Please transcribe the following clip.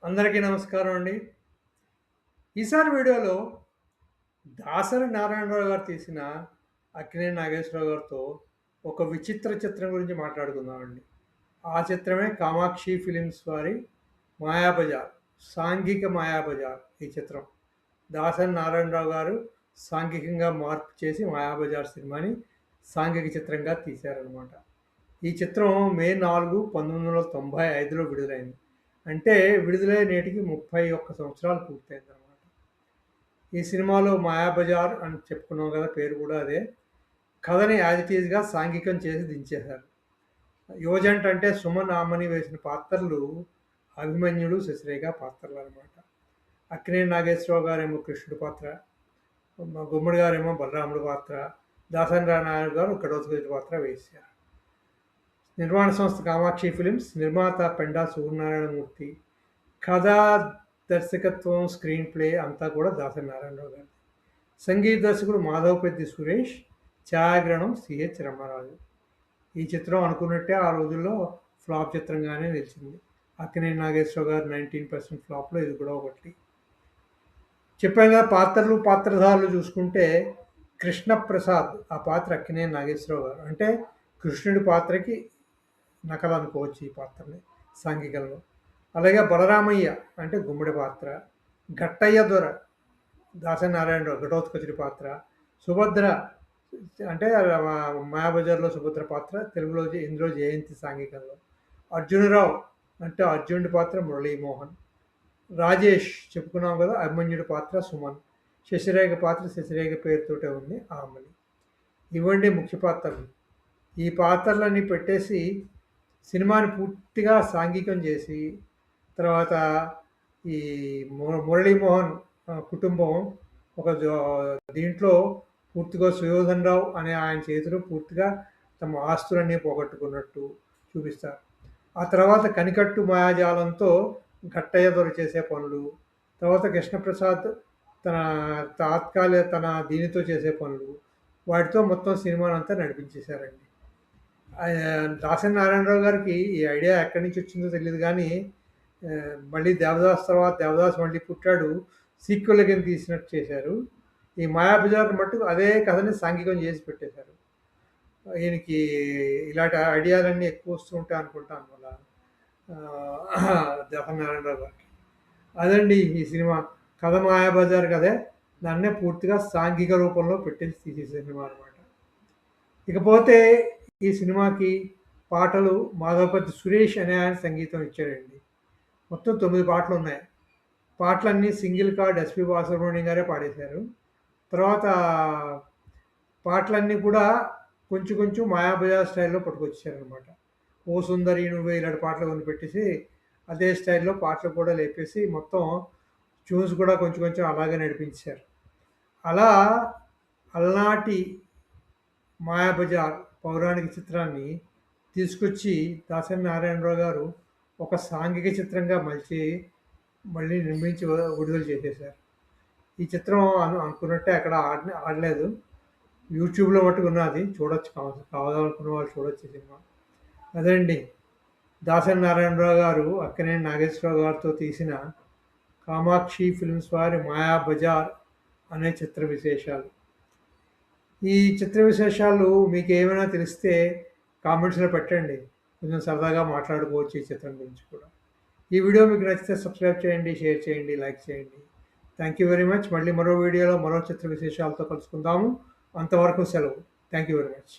అందరికీ నమస్కారం అండి. ఈసారి వీడియోలో దాసరి నారాయణరావు గారు తీసిన 'అక్కినేని నాగేశ్వరరావు' గారితో ఒక విచిత్ర చిత్రం గురించి మాట్లాడుకుందామండి. ఆ చిత్రమే కామాక్షి ఫిలిమ్స్ వారి 'మాయాబజార్', సాంఘిక 'మాయాబజార్' ఈ చిత్రం. దాసరి నారాయణరావు గారు సాంఘికంగా మార్పు చేసి 'మాయాబజార్' సినిమాని సాంఘిక చిత్రంగా తీశారనమాట. ఈ చిత్రం మే 4, 1995లో విడుదలైంది. అంటే విడుదలై నేటికి 31 సంవత్సరాలు పూర్తయిందనమాట. ఈ సినిమాలో 'మాయాబజార్' అని చెప్పుకున్నాం కదా! పేరు కూడా అదే. కథని యాజ్ ఇట్ ఈజ్‌గా సాంఘికం చేసి దించేశారు. యువజంట అంటే సుమన్, ఆమని వేసిన పాత్రలు అభిమన్యుడు, శశిరేఖ పాత్రలనమాట. అక్కినేని నాగేశ్వరరావు గారేమో కృష్ణుడి పాత్ర, గుమ్మడి గారేమో బలరాముడి పాత్ర, దాసరి నారాయణ గారు ఘటోత్కచుడి పాత్ర వేశారు. నిర్మాణ సంస్థ కామాక్షి ఫిలిమ్స్, నిర్మాత పెండా సూర్యనారాయణమూర్తి, కథ, దర్శకత్వం, స్క్రీన్ ప్లే అంతా కూడా దాసరి నారాయణరావు గారు. సంగీత దర్శకుడు మాధవపెద్ది సురేష్, ఛాయాగ్రహణం సిహెచ్ రమణరాజు. ఈ చిత్రం అనుకున్నట్టే ఆ రోజుల్లో ఫ్లాప్ చిత్రంగానే నిలిచింది. అక్కినేని నాగేశ్వరరావు గారు 19% ఫ్లాప్లో ఇది కూడా ఒకటి. చెప్పాను కదా, పాత్రలు పాత్రధారులు చూసుకుంటే కృష్ణప్రసాద్ ఆ పాత్ర అక్కినేని నాగేశ్వరరావు గారు. అంటే కృష్ణుడి పాత్రకి నకలు అనుకోవచ్చు ఈ పాత్రని సాంఘికంలో. అలాగే బలరామయ్య అంటే గుమ్మడి పాత్ర, గట్టయ్య దొర దాసరి నారాయణరావు ఘటోత్కచుడి పాత్ర, సుభద్ర అంటే మాయాబజార్లో సుభద్ర పాత్ర తెలుగులో ఇందులో జయంతి సాంఘికంలో, అర్జునరావు అంటే అర్జునుడి పాత్ర మురళీమోహన్, రాజేష్ చెప్పుకున్నాం కదా అభిమన్యుడి పాత్ర సుమన్, శశిరేఖ పాత్ర శశిరేఖ పేరుతోటే ఉంది ఆమని. ఇవ్వండి ముఖ్య పాత్రలు. ఈ పాత్రలన్నీ పెట్టేసి సినిమాని పూర్తిగా సాంఘికం చేసి తర్వాత ఈ మురళీమోహన్ కుటుంబం ఒక దీంట్లో పూర్తిగా సుయోధన్ రావు అనే ఆయన చేతిలో పూర్తిగా తమ ఆస్తులన్నీ పోగొట్టుకున్నట్టు చూపిస్తారు. ఆ తర్వాత కనికట్టు మాయాజాలంతో గట్టయ్య దొర చేసే పనులు, తర్వాత కృష్ణప్రసాద్ తన దీనితో చేసే పనులు, వాటితో మొత్తం సినిమానంతా నడిపించేశారండి. దాసరి నారాయణరావు గారికి ఈ ఐడియా ఎక్కడి నుంచి వచ్చిందో తెలియదు కానీ మళ్ళీ దేవదాస్ తర్వాత దేవదాస్ మళ్ళీ పుట్టాడు సీక్వెల్ కింద తీసినట్టు చేశారు. ఈ మాయాబజార్ మట్టుకు అదే కథని సాంఘికం చేసి పెట్టేశారు. ఈయనకి ఇలాంటి ఐడియాలన్నీ ఎక్కువ వస్తూ ఉంటాయి అనుకుంటాను వల్ల దాసరి నారాయణరావు గారికి. అదండి ఈ సినిమా కథ. మాయాబజార్ కదే, దాన్నే పూర్తిగా సాంఘిక రూపంలో పెట్టేసి తీసే సినిమా అనమాట. ఇకపోతే ఈ సినిమాకి పాటలు మాధవపతి సురేష్ అనే ఆయన సంగీతం ఇచ్చాడండి. మొత్తం 9 పాటలు ఉన్నాయి. పాటలన్నీ సింగిల్ కార్డ్ ఎస్పి బాలసుబ్రహ్మణ్యం గారే పాడేశారు. తర్వాత పాటలన్నీ కూడా కొంచెం కొంచెం మాయాబజార్ స్టైల్లో పట్టుకొచ్చారనమాట. ఓ సుందరి నువ్వే ఇలాంటి పాటలు కొన్ని పెట్టేసి అదే స్టైల్లో పాటలు కూడా లేపేసి మొత్తం ట్యూన్స్ కూడా కొంచెం కొంచెం అలాగే నడిపించారు. అలా అలనాటి మాయాబజార్ పౌరాణిక చిత్రాన్ని తీసుకొచ్చి దాసరి నారాయణరావు గారు ఒక సాంఘిక చిత్రంగా మళ్ళీ నిర్మించి విడుదల చేసేశారు. ఈ చిత్రం అనుకున్నట్టే అక్కడ ఆడలేదు. యూట్యూబ్లో మట్టుకు ఉన్నది, చూడొచ్చు, కావాలనుకున్న వాళ్ళు చూడొచ్చు సినిమా. అదండి దాసరి నారాయణరావు గారు అక్కినేని నాగేశ్వరరావు గారితో తీసిన కామాక్షి ఫిల్మ్స్ వారి 'మాయాబజార్' అనే చిత్ర విశేషాలు. ఈ చిత్ర విశేషాలు మీకు ఏమైనా తెలిస్తే కామెంట్స్లో పెట్టండి. కొంచెం సరదాగా మాట్లాడుకోవచ్చు ఈ చిత్రం గురించి కూడా. ఈ వీడియో మీకు నచ్చితే సబ్స్క్రైబ్ చేయండి, షేర్ చేయండి, లైక్ చేయండి. Thank you very much. మళ్ళీ మరో వీడియోలో మరో చిత్ర విశేషాలతో కలుసుకుందాము. అంతవరకు సెలవు. Thank you very much.